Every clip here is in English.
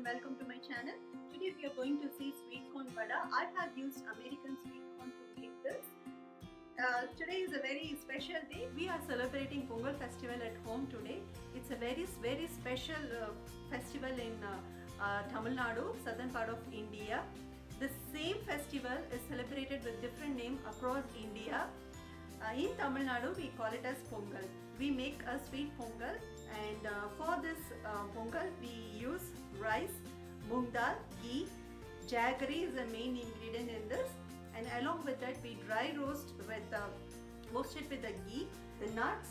and welcome to my channel. Today we are going to see sweet corn vada. I have used American sweet corn to make this. Today is a very special day. We are celebrating Pongal festival at home today. It's a very special festival in Tamil Nadu, southern part of India. The same festival is celebrated with different name across India. In Tamil Nadu, we call it as Pongal. We make a sweet Pongal, and for this Pongal, we use rice, moong dal, ghee. Jaggery is the main ingredient in this, and along with that, we dry roast it with the ghee, the nuts,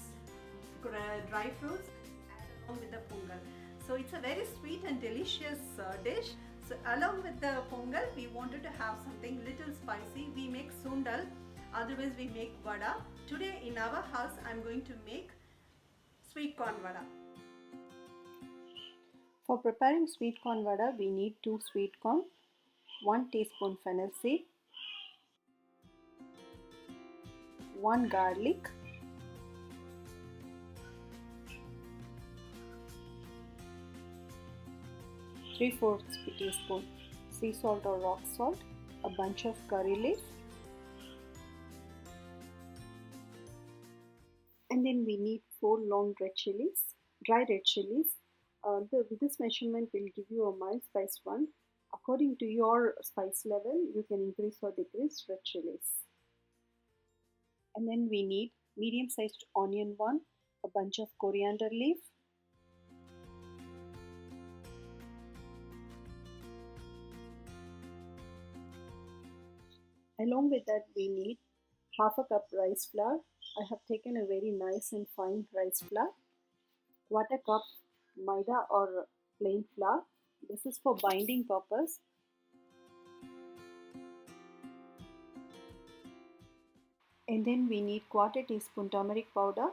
dry fruits, and along with the Pongal. So it's a very sweet and delicious dish. So along with the Pongal, we wanted to have something little spicy. We make sundal. Otherwise we make vada. Today in our house I am going to make sweet corn vada. For preparing sweet corn vada, we need 2 sweet corn, 1 teaspoon fennel seed, 1 garlic, 3/4 teaspoon sea salt or rock salt, a bunch of curry leaf, and then we need 4 long red chilies, dry red chilies. This measurement will give you a mild spice one. According to your spice level, you can increase or decrease red chilies. And then we need medium sized onion one, a bunch of coriander leaf, along with that we need half a cup rice flour. I have taken a very nice and fine rice flour, 1/4 cup maida or plain flour. This is for binding purpose. And then we need 1/4 teaspoon turmeric powder,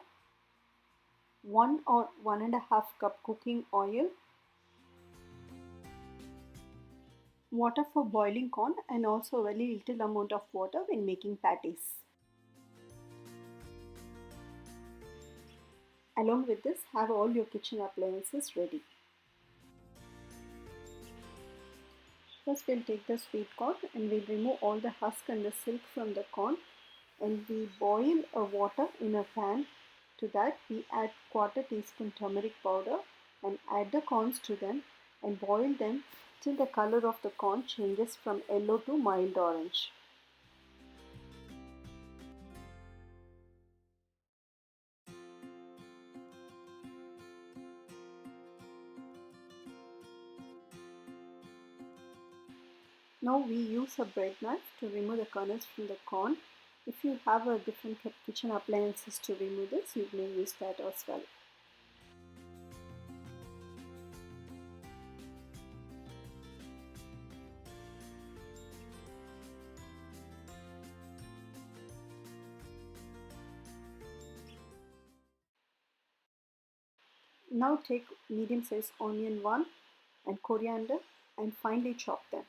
1 or 1.5 cup cooking oil, water for boiling corn, and also a very little amount of water when making patties. Along with this, have all your kitchen appliances ready. First we'll take the sweet corn and we'll remove all the husk and the silk from the corn, and we boil a water in a pan. To that we add 1/4 teaspoon turmeric powder and add the corns to them and boil them till the color of the corn changes from yellow to mild orange. Now we use a bread knife to remove the kernels from the corn. If you have a different kitchen appliances to remove this, you may use that as well. Now take medium sized onion one and coriander and finely chop them.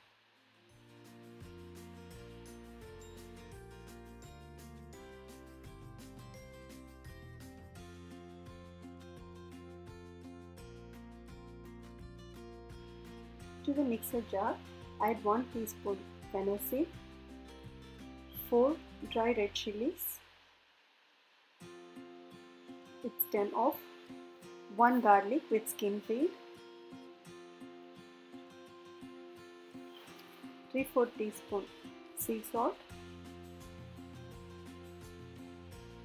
To the mixer jar, add 1 teaspoon fennel seed, 4 dry red chilies with stem off, 1 garlic with skin peeled, 3/4 teaspoon sea salt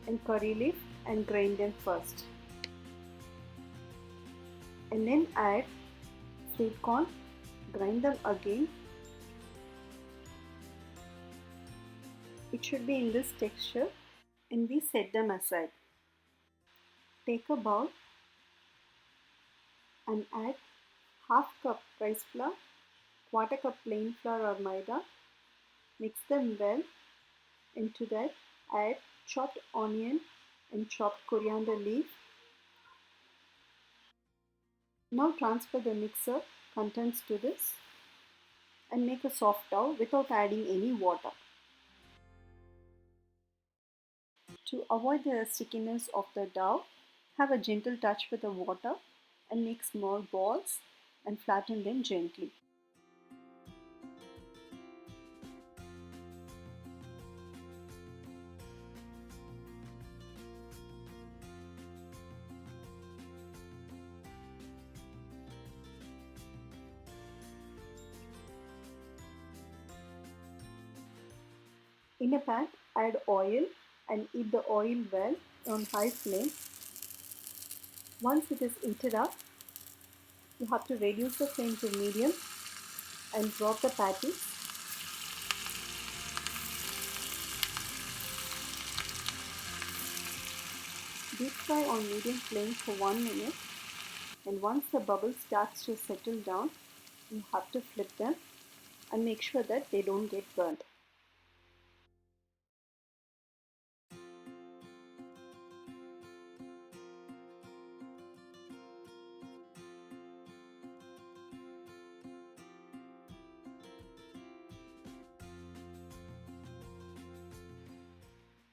and curry leaf, and grind them first. And then add sweet corn, grind them again. It should be in this texture, and we set them aside. Take a bowl and add half cup rice flour, 1/4 cup plain flour or maida. Mix them well. Into that add chopped onion and chopped coriander leaf. Now transfer the mixer contents to this and make a soft dough without adding any water. To avoid the stickiness of the dough, have a gentle touch with the water and make small balls and flatten them gently. In a pan, add oil and heat the oil well on high flame. Once it is heated up, you have to reduce the flame to medium and drop the patties. Deep fry on medium flame for 1 minute, and once the bubble starts to settle down, you have to flip them and make sure that they don't get burnt.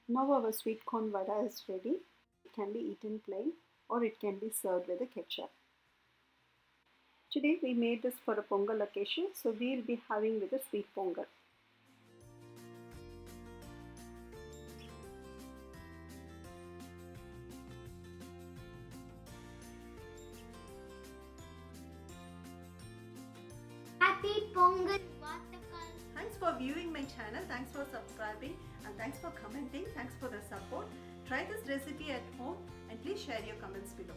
Now our sweet corn vada is ready. It can be eaten plain or it can be served with a ketchup. Today we made this for a pongal occasion, so we will be having with a sweet pongal. Happy Pongal Vatakal. Thanks for viewing my channel, thanks for subscribing, and thanks for commenting, thanks for the support. Try this recipe at home and please share your comments below.